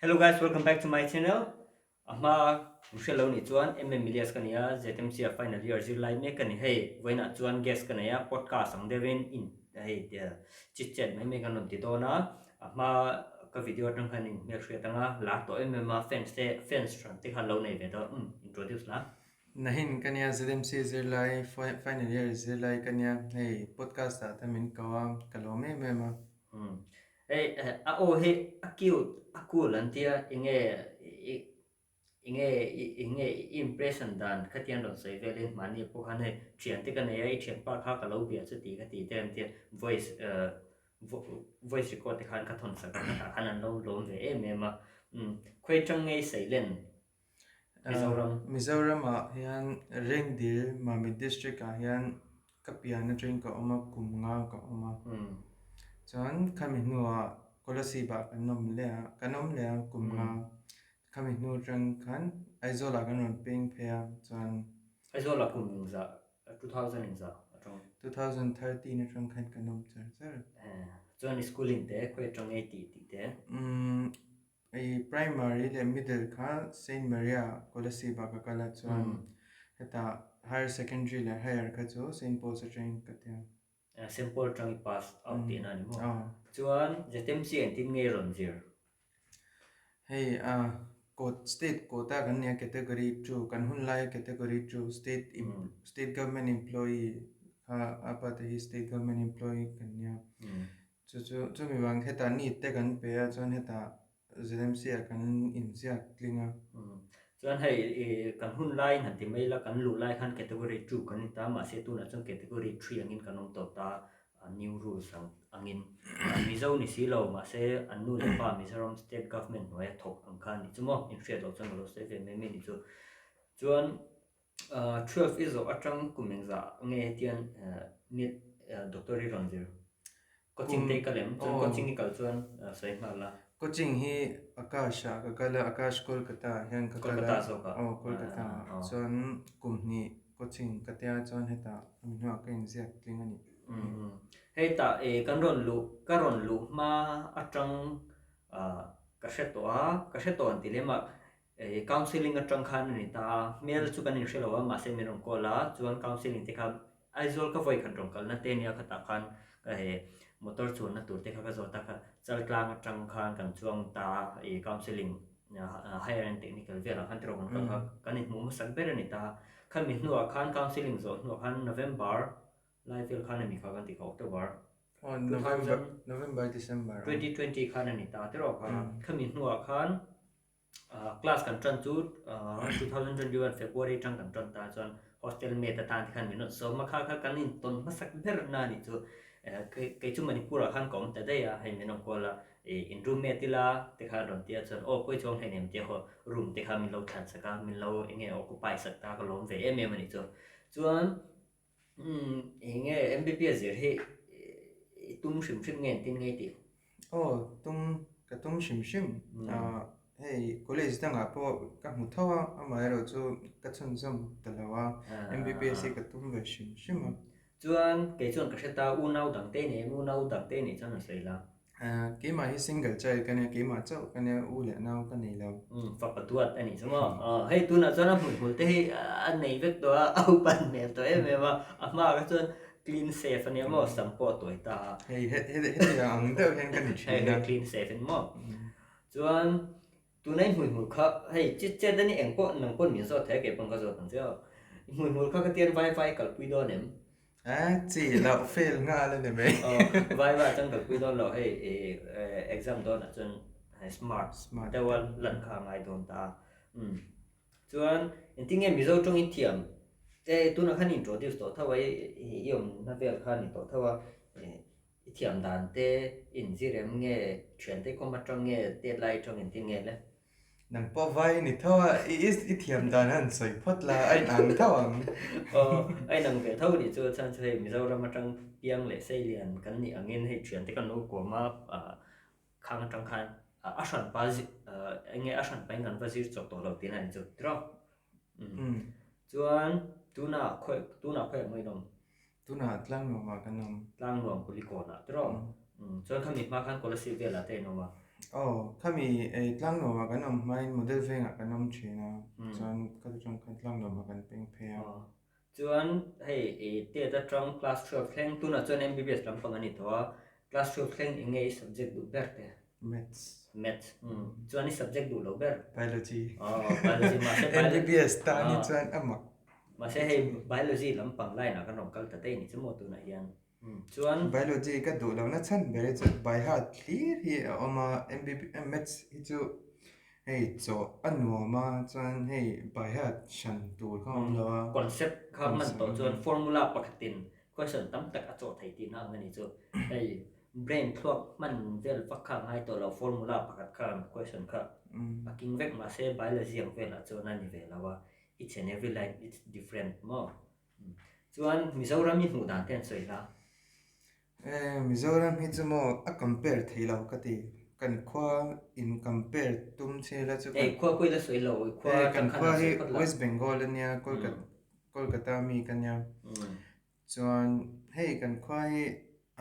Hello guys, welcome back to my channel. Ama Michelle ni chuan Milias kania ZMC final year July me kani hey voina chuan guest kania podcast ang devin in hey chit chat me kanon ti dona ama ka video tang kani me shwe tanga la to fans tran te hello nei ve do introduce la Nahin kanya ZMC zirlai final year zirlai kanya hey podcast ta min kawa kalome mema hey hey aku lantia inge impression dan khatian don sei velin mani po khane thian te kan ai thian pa kha ka lo bia chu ti ka ti tem te voice record te khan ka thon sa ka ta khan lo lo ve em em khoi chang ngei sei len Mizoram hian Rengdil Mami district hian kapiana train ka oma kumnga ka oma chuan khami nuwa kolasi ba kanom le kumnga khami nu rang khan aizola kan ron ping phea chuan aizola kumung za 2000 za 2013 na rang khan kanom char chuan schooling te khoi chang ngei ti te primary le middle kha Saint Maria Kolasi ba ka kala chuan heta higher secondary le higher kha chu Saint Paul's train ka tia simple chang pass out ti na ni mo chuan ZMC tin ngei ron zir hey state quota kan nia category 2 kan hun lai category 2 state government employee apa te hi state government employee kan nia chu mi wang heta ni te kan pe a chuan heta ZMC kan insia klinga chuan hei kan hun lai han ti mai la kan lu lai khan category 2 kan ta ma se tu na chuan category 3 angin kanom to ta new rules angin mizo ni si lo ma se anu le pa Mizoram state government noi thok ang khan ni chumo in fiat lo chang lo se ve me ni chu chuan 12 is of atang kumengza nge tian ni doctor ri ronzir coaching te kalem chuan coaching ni kal chuan sai ma la coaching hi Akash Kolkata hian ka Kolkata so ka Kolkata chuan kumni coaching katia chuan heta minwa ka inziak klingani hei ta kan ron lu ma atang ka hreto an tilema counseling atang khan ni ta mel chu kan in shelo ma se min ko la chuan counseling te kha aizol ka voi khan rong kal na te nia khata khan motor chu na tur te kha zo ta kha chal tlang atang khan kan chuang ta counseling higher and technical vela khan tro kan in mu sak ber ni ta khan mi hnuwa khan counseling zo hnuwa khan November live feel khan mi kha kan ti October November December 2020 khan ni ta tero khan mi hnuwa khan class kan tran chu 2021 February tang kan tran ta chuan hostel me ta tan khan mi no so ma kha kan in ton ma sak ber na ni chu ke chu Manipur khan kom ta dai a hai mi no ko la in room me tila te kha ron tia chuan koi chong hai nem te ho room te kha mi lo than saka mi lo enge occupy sak ta ko lom ve em ni chu chuan enge MBBS he tum shim ngen tin ngai ti tum shim hey college tanga po ka mu thawa amai ro chu ka chun zum talawa MBBS ka tum ve shim chuan ke chuan ka heta u nau dang te ni chana sei la ke ma hi single child kane ke ma chau kane u le nau ka nei lo fa patuat ani chama hei tu na chana hul te an nei vek to au pan me to em ma ama ka chuan clean safe ani mo sampo toi ta hey ang deu hen kan ni hey clean safe en mo chuan tu nei hul kha hei chit che dani engpo nang pon min zo the ke pang ka zo tang cheo hul kha ka tian wifi kal pui do nem chỉ là fail nga lên này mấy vai trong cái quy đó là exam đó là chân smart đây là lần khá ngay đồn ta chuan in tiếng em mizo trong in thiam tu na khan introduce to thawa yom na vel khan to thawa thiam dan te in zirem nge chen te ko ma trong nge te lai trong in tiếng nge le nang po vai ni thawa is thiam dan han soi phot la ai nang thawang ai nang ve thau ni chu chan chei mizo ram tang piang le sei lian kan ni angin hei thian te kan no ko ma khang tang khan ashan pa enge ashan pa ngan va zir chok to lo tin an chu tro chuan tuna khoi moi nom tuna tlang no ma kan nom tlang nom kuli ko na tro chuan khan mi ma khan ko la si ve la te no ma kami tlang no ma kan main model venga kan china chuan ka chung kan tlang no ma kan peng phea chuan hei te ta trong class 12 thleng tuna chuan MBBS lampang ani to class 12 thleng enge subject du berte maths chuan ni subject du lo ber biology biology ma se MBBS ta ni chuan amak ma se hei biology lampang lai na kan rom kal ta te ni chumo tu na hian chuan biology ka du lo na chan bere chu by heart clear hi oma MBBS maths hi chu hei cho anuama chuan hei by heart shan tur khom lo concept kha man to chuan formula pakhatin question tam tak a cho thei ti na ngani chu hei brain clock man vel pakha ngai to lo formula pakhat kha question kha aking vek ma se biology ang vela chuan ani vela wa each and every line it's different mo chuan mizoram ni hmu dan ten soi la Mizoram hi chu mo a compare thei lo ka ti kan khwa in compare tum che la chu khwa pui la soi lo khwa kan khwa hi West Bengal ania Kolkata mi kan ya chuan hei kan khwa hi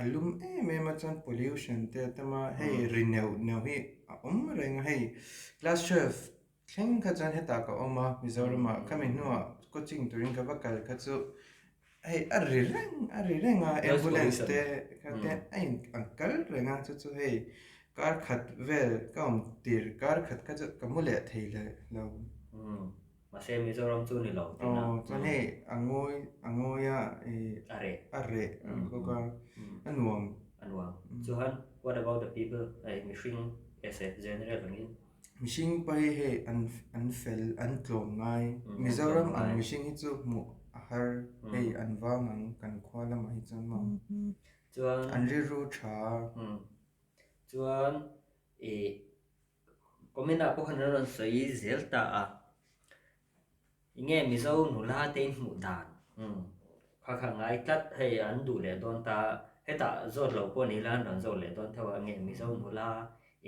alum me ma chuan pollution te tama hei renew hi reng hei class 12 thleng kha chuan heta ka oma Mizoram a kami nuwa coaching turin ka bakal kha chu hei a ri reng a ambulance te kha te ai uncle renga chu hei kar khat vel kam tir kar khat ka chu kamule thei lo mà xem Mizoram chu ni lo ti na chuan hei angoya are ko ka anuam chuan what about the people like mishing as a general angin mishing pai hei an fel an tlom ngai Mizoram ang mishing hi chu mu har hei an wang ang kan khwa lam hi chuan ma chuan an ri ru tha chuan komena po khan ron soi zel ta a inge mizo nula te mu dan kha kha ngai tat hei an du le don ta heta zot lo po ni lan ron zo le don thawa nge mizo nula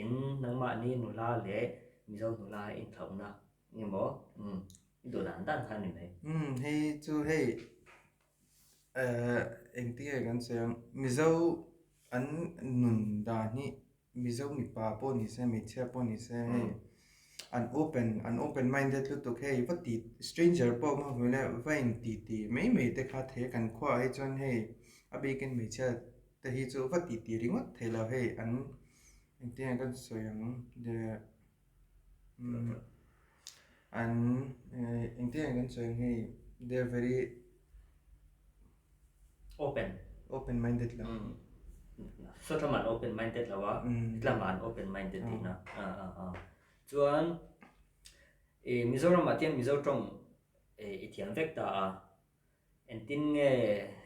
in nangma ni nula le mizo nula in thongna ngi mo du dan dan khan ni nei hei chu hei engti kan sayang mizo an nun da ni mizo mi pa po ni se mi che po ni se hei an open minded lu tuk hei what the stranger po ma hule vain ti mei te kha the kan khwa ai chon hei abi ken mi che te hi chu what ti ringot thela hei an engti kan sayang de an engti kan sayang hei they're very open minded la so thaman open minded lawa tlaman open minded dina chuan Mizoram atian mizo tong ithian vek ta entin nge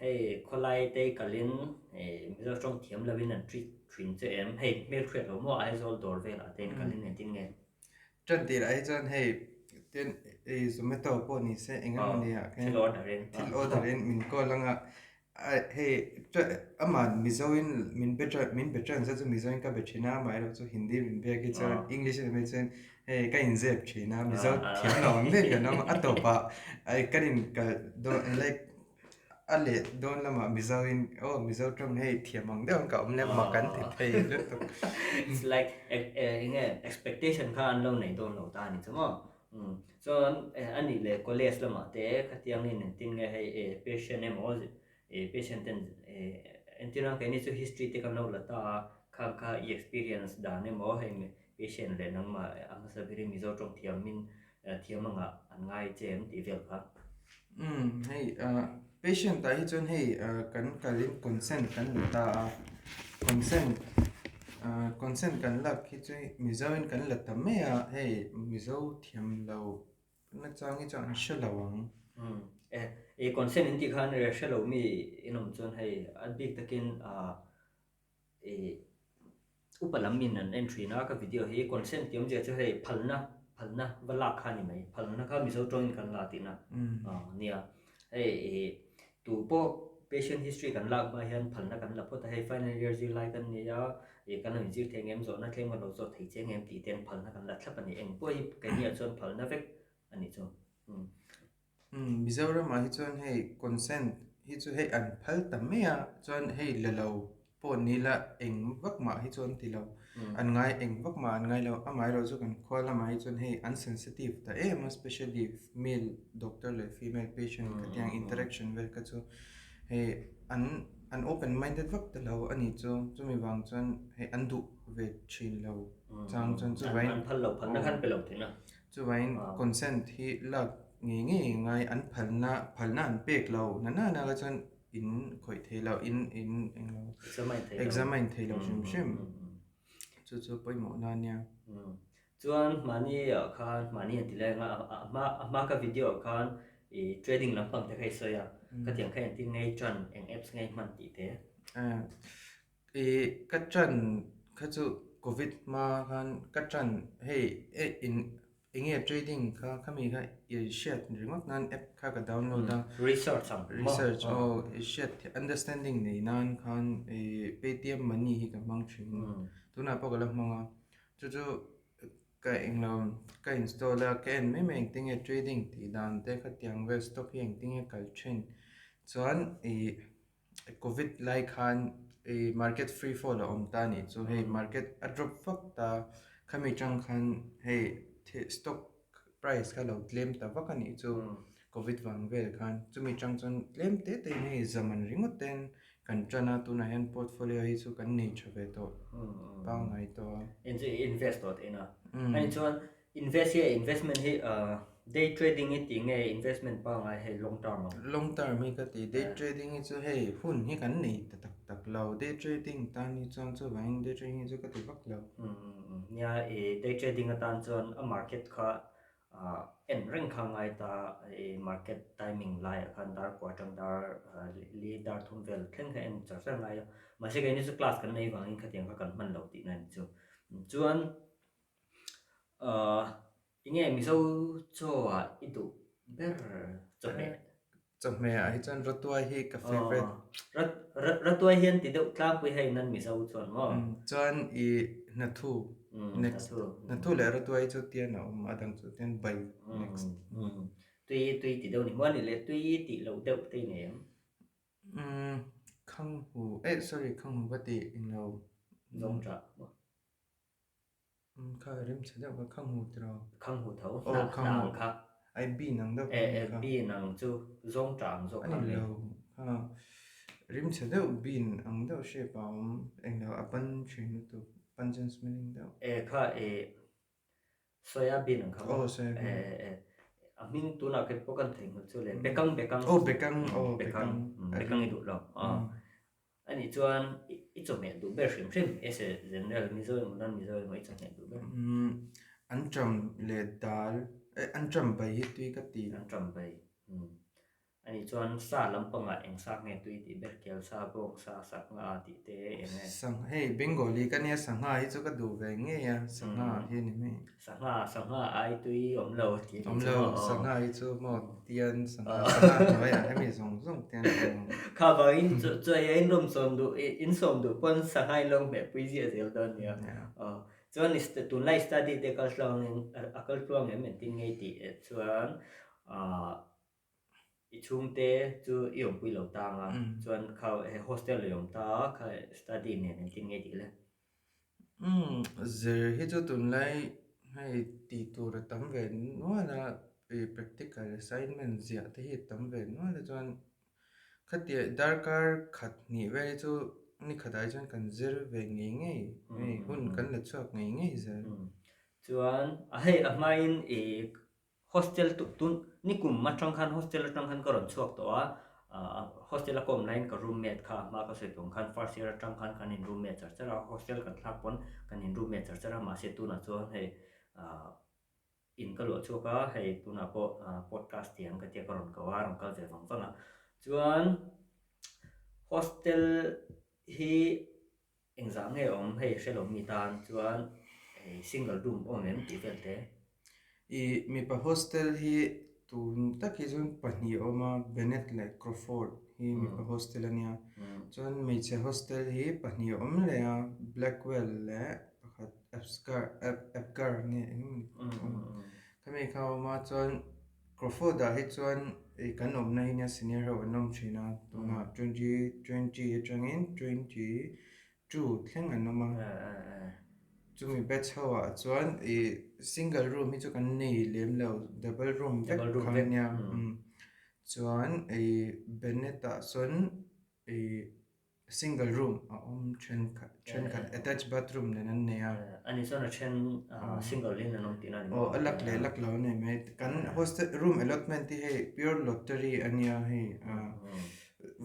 hei kholai te kalin mizo tong thiam lavin an treat thin che em hei mel khret lo mo ai zol dor vel aten kalin entin nge chan tir ai chan hei ten zomato po ni se engam ni a thil orderin min ko langa hei aman mizoin min betra sa chu mizoin ka bechina mai ro chu hindi min be ki chan english me chen hei ka in zep china mizo thiam lo me ka nam atopa ai kanin ka do like ale don lama mizoin mizo tram hei thiamang de ka omle makan ti phei lu it's like expectation kha an lo nei don lo ta ni chamo so ani le college lama te khatiang ni tin nge hei patient emo patient entina ke ni chu history te kam lo la ta kha experience da ne mo hei patient le nang ma ang sa biri mizo tong thiamin thiamanga an ngai chem ti vel kha hei patient ta hi chon hei kan kalin consent kan ta consent kan lak hi chu mizoin kan la ta me a hei mizo thiam lo na chang hi chang shalawang consent in ti khan re shalo mi inom chon hei albik takin upalam min an entry na ka video hi consent tiam je chu hei phalna wala khani mai phalna kha mizo tong kan la ti na nia hei tu po patient history kan lak ma hian phalna kan la phota hei final year ji lai kan ni ya kan hin ji thengem zo na thleng ma lo zo thei chengem ti ten phalna kan la thlap ani eng poi kan nia chon phalna vek ani chu Mizoram hi chon hei consent hi chu hei an phal ta me a chon hei lelo po ni la eng vak ma hi chon ti lo an ngai eng vak ma an ngai lo amai ro chu kan khwala mai chon hei unsensitive ta especially male doctor le female patient ka tiang interaction vel ka chu hei an open minded vak ta lo ani chu chumi wang chon hei an du ve chin lo chang chon chu vain an phal lo phal na khan pe lo thina chu vain consent hi lak nge ngai an phalna an pek lo na ka chon in khoi thei lo in eng lo examine thei lo shim chu poimo na nia chuan mani khan mani ti le nga ma ka video khan trading lampang te khai soya ka tiang khai tin ngai chan eng apps ngai man ti te ka chan kha chu covid ma khan ka chan hei in inge trading kha khami kha share remote nan app kha ka download research share understanding nei nan khan paytm money hi ka mang thin tuna pa kala manga chu ka englam ka install ka en me meng ting trading ti dan te kha tiang ve stock hi eng ting kal chen chuan covid lai khan market free fall om ta ni chu hei market a drop fak ta khami chang khan hei stock price kha lo claim ta vak ani chu covid wang vel khan chumi chang chon claim te nei zaman ringot ten kan chana tu na hen portfolio hi chu kan nei chave to pa ngai to invest to ina ani chuan invest here investment hi day trading hi ti nge investment pa ngai he long term hi ka ti day trading hi chu hei hun hi kan nei tak lo day trading ta ni chang chu vain day trading hi chu ka ti vak lo nya day trading atan chuan a market kha en reng khang ai ta market timing lai khan dar quarter dar li dar thum vel thleng kha en char ngai ma se ni chu class kan nei wang in kha tiang kha kan man lo ti nan chu chuan inge mi so cho idu ber chome ai chan rotua hi ka favorite rotua hian ti deuh tlang pui hei nan mi so chuan mo chuan na thu next na thu le rotua hi chu tian om adang chu tian bai next tui ti deuh ni mo ni le tui ti lo deuh te ne khang hu sorry khang hu ba ti in lo zong tra kha rim chada ba khang hu tro khang hu thau khang hu kha ai bi nang da bi nang chu zong trang zo ani lo ha rim chada bin ang da she pa eng lo apan chin tu panjan smelling da kha soya bin ang kha soya amin tu na ke pokan theng chu le bekang bekang i du lo ani chuan i chu me du ber shim shim ese general mizo nan mizo mai chu me du ber an cham le dal an cham bai hi tui ka ti an cham bai ani chuan sa lampanga eng sa nge tui ti ber kel sa bong sa sak nga ti te enge sang hei bengali ka nia sanga hi chu ka du ve nge ya sanga hi ni me sanga ai tui om lo ti sanga hi chu mo tian sanga no ya hemi zong tian kha ba in chu in rom som du in som du pon sangai long me pui ji zel don ya chuan is tu lai study te kal hlong akal tuang em tin ngei ti chuan i chung te chu iom pui lo ta nga chuan kha hostel yom ta kha study ne tin ngei ti le zer hi chu tun lai hai ti tur tam ve no la practical assignment zia te hi tam ve no la chuan khatia darkar khat ni ve chu ni khatai chuan kan zer ve nge hun kan la chuak nge zer chuan a hei a hmain hostel tun ni kum ma tang khan hostel tang khan karon chuak to a hostel kom line ka roommate kha ma ka se tong khan first year tang khan in roommate chara hostel kan thak pon kan in roommate chara ma se tu na chuan hei in ka lo chuka hei tu na po podcast tiang ka tia karon ka war ka je wang changa chuan hostel hi exam nge om hei shelo mi tan chuan single room om em ti vel te mi pa hostel hi tun taki chun pahni oma Bennett le Crawford hi mi pa hostel ania chuan meiche hostel hi pahni om le a Blackwell le pakhat Apgar nge kami kha ma chuan Crawford a hi chuan kan om na hi senior ho anom thina tuna 2020 atangin 22 thleng an oma chumi batch hawa chuan single room hi chu kan nei lem lo double room vek double room vek khania chuan beneta son single room a chen khat attached bathroom nen an nei a ani chuan a then single in anom tina ni alak le lak lo nei me kan hostel room allotment hi hei pure lottery ania hei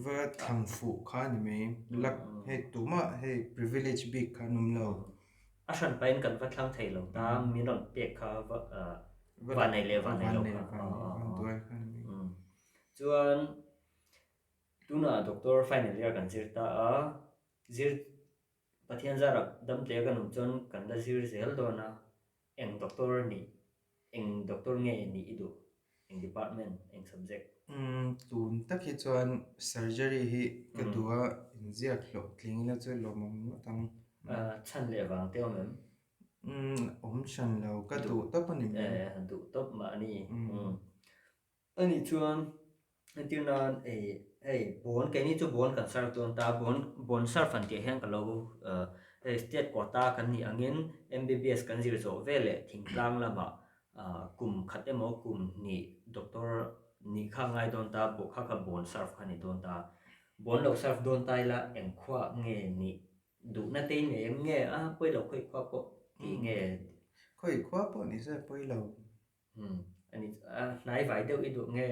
va thang fu kha ni me lak hei tuma hei privilege big kha num lo a hran pain kan va thlang thei lo ta min ron pek kha va nei le va nei lo kha chuan tuna doctor final year kan zir ta a zir pathian zarak dam te kan hum chon kan da zir zel do na eng doctor ni eng doctor nge ni idu eng department eng subject tun tak hi chuan surgery hi ka duwa inziak hlo tlingina chu lomam tang chan le wang te omem om chan lo ka du top ani me du top ma ni ani chuan tirna bon ke ni chu bon kan sar ton ta bon sar fan te heng ka lo state quota kan ni angin MBBS kan zir zo vele thingtlang lama kum khate mo kum ni doctor ni kha ngai don ta bo kha kha bon sar khani don ta bon lo sar don tai la eng khwa nge ni du na te nge nge poi lo khoi khwa po ti nge khoi khwa po ni se poi lo ani nai vai deuh I du nge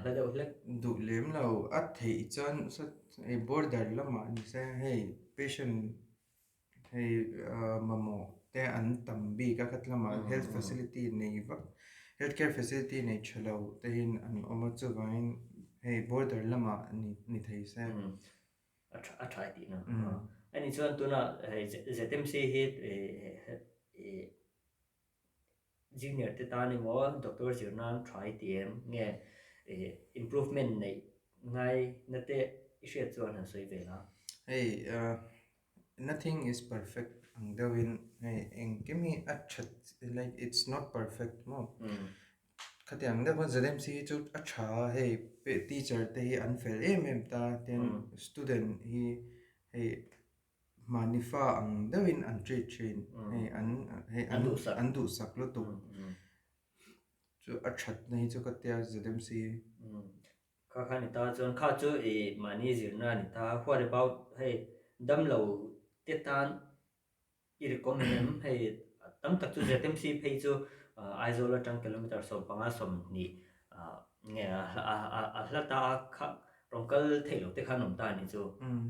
la deuh hlek du lem lo a thei chuan so border lama ni se hei patient hei mamo te an tambi ka khatlama health facility nei vak healthcare facility nei chalo te hin an oma chu vain hei border lama ni thei se a thai ti na ani chuan tuna ZMC hi junior te ta ni mo doctor zirnan try tm nge improvement nei ngai na te ishe chuan han soi vela hey nothing is perfect ang dawin hey eng kimi achat like it's not perfect mo khatiang da ZMC chu acha hey teacher te hi unfair ta ten student hi hey manifa ang dawin an treat train hey an du sak lo tu chu achat nei chu katia ZMC kha kha ni ta chuan kha chu mani zirna ni ta what about hey dam lo te tan I recommend hey tam tak chu ZMC phei chu aizola tang kilometer so panga som ni nge a hlata kha rongkal theilo te khanom ta ni chu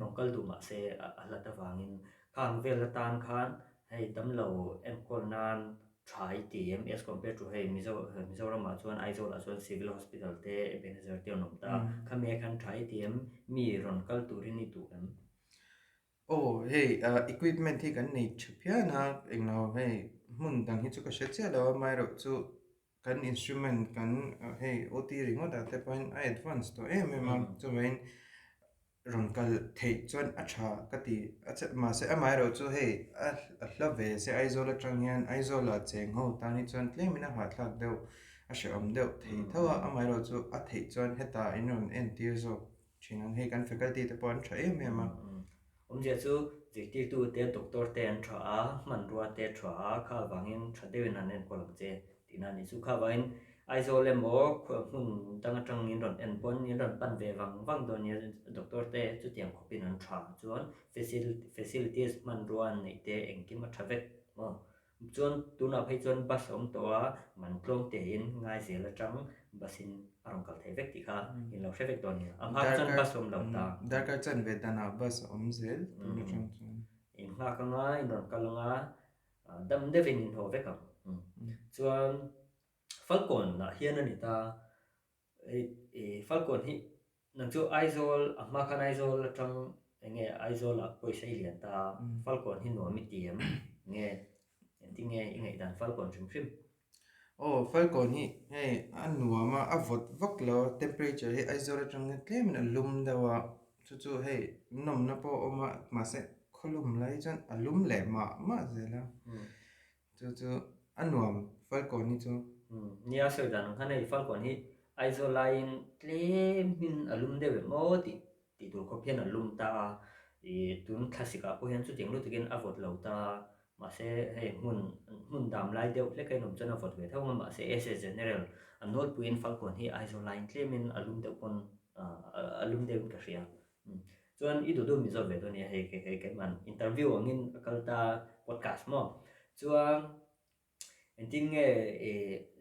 rongkal du ma se a hlata wangin khang vel tan khan hey dam lo em kol nan try TM as compared to hey Mizoram ma chuan aizola chuan civil hospital te Ebenezer te onom ta khame khan try TM mi rongkal turin ni tu em oh hey equipment hi kan nei chupya na engno hey mun dang hi chu ka shecha lo mai ro chu kan instrument kan hey OT ringo da te point I advance to chu main rongkal thei chuan acha kati acha ma se amai ro chu hey a hlave se aizola tanghian aizola cheng ho tani chuan tlemina ha thlak deuh a she om deuh thei thawa amai ro chu a thei chuan heta inon entir zo chinang hey kan faculty te pon tha je chu zikti tu te doctor te an tha a manrua te tha a kha wangin thadewin an en kolam che tina ni chu kha wangin aizole mo hun tang in ron en pon in ron pan ve wang don ni doctor te chu tiang khopin an tha chuan facilities manrua nei te engkim a thavek mo chuan tuna phei chuan bus om to a man tlong te in ngai zel atang basin arong kal thei vek ti kha in lo hrevek don ni am ha chuan bus om lo ta darkar chan vedana bus om zel in nga ka nga in ron kal nga dam devin in ho vekam chuan falcon na hian ani ta falcon hi nang chu aizol amma khan aizol atang enge aizol a poisai lian ta falcon hi no mi tiam nge nge ingai dan falcon shim oh falcon hi hey anuama avot vaklo temperature hi aizol atang tlem na lum dawa chu hey nom na po oma ma se kholum lai chan alum le ma zela chu anuam falcon ni chu nia se dan khan ei falcon hi aizoline tlemin alum de mo ti tur ko phian alum ta tun classica po hian chu ting lu tikin avot lo ta mà sẽ hay mun đam lai deuh hle kai nom chana vot ve thau ma se SS general anol puin falcon hi isoline claimin alum deuh pon alum deuh ka ria chuan I du mi zo ve do ni hei ke man interview angin akalta podcast mo chuan ending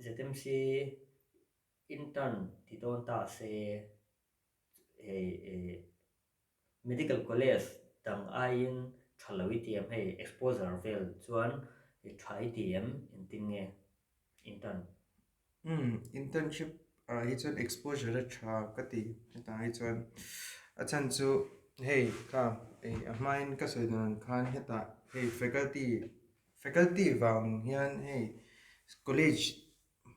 ZMC intern ti don ta se medical college tang ain thalawi tiam hei exposure vel chuan thai tiam ending intern internship hi chuan exposure a tha ka ti heta hi chuan a chan chu hei ka amain ka soidan khan heta hei faculty wang hian hei college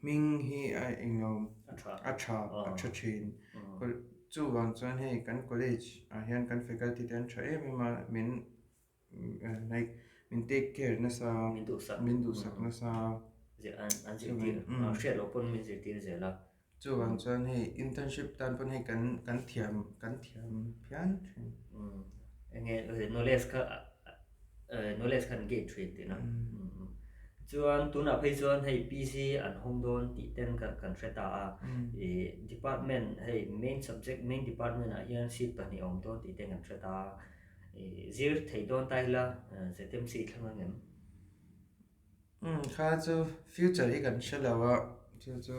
ming hi a engom a tha thin chu wang chuan hei kan college a hian kan faculty ten tha em min like min take care na sa min du sak na sa ze an ze tir share lo pon min ze tir ze la chu wang chuan hei internship tan pon hei kan thiam phian thin enge knowledge kan gate trade ti na chuan tuna phei chuan hei PC an hong don ti ten kan hreta a department hei main department a hian seat pani om don ti ten kan hreta zir thei don tai la ZMC thlang ngem kha chu future hi kan shalawa chu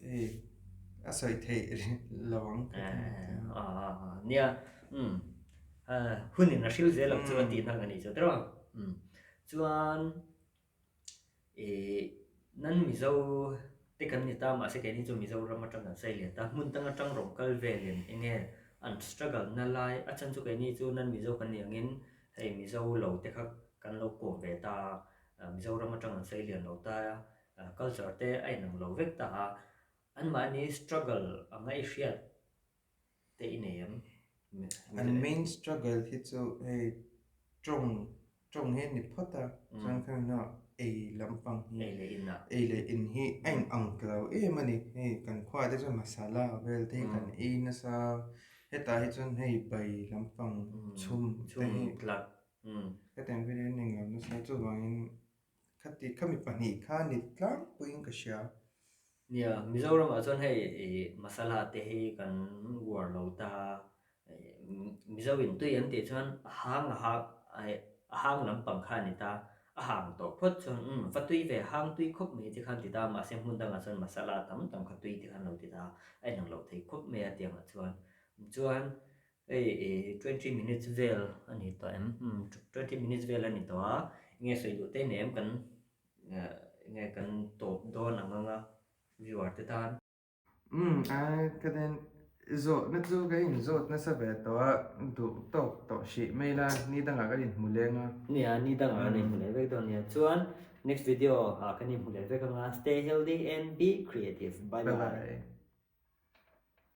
hei a soi thei lawang nia hunin a hil ze lo chuan ti na ngani chu tro chuan nan mizo te kan ni ta ma se ke ni chu mizo ram atang sai le ta mun tang atang rom kal velin enge an struggle na lai a chan chu ke ni chu nan mizo kan ni angin hei mizo lo te khak kan lo ko ve ta mizo ram atang sai le lo ta culture te ai nang lo vek ta an ma ni struggle angai hriat te ineam and main struggle hi chu hei trong he ni phota chuan khan na lampang hi le in hi ain angklau mani hei kan khwa te chu masala vel te kan na sa heta hi chuan hei bai lampang chum tlak ka tang ve ning ngam na sa chu wangin khati khami pani kha ni tlang puing ka sha nia mizoram a chuan hei masala te hi kan war lo ta mizowin tui an ti chuan a hang lampang kha ni ta a hang to phot chuan fatui ve hang tui khop me ti khan ti ta ma se mun dang a chuan masala tam kha tui ti khan lo ti ta ai nang lo thei khop me a tiang a chuan 20 minutes vel ani to 20 minutes vel ani to a nge soi du te nem kan nge kan top do nanga viewer te tan ka den zo na chu ga in zo na sa be to du to shi mai la ni dang ga din mulenga ni dang a ni mule ve don ya chuan next video ka ni mule ve ka stay healthy and be creative bye bye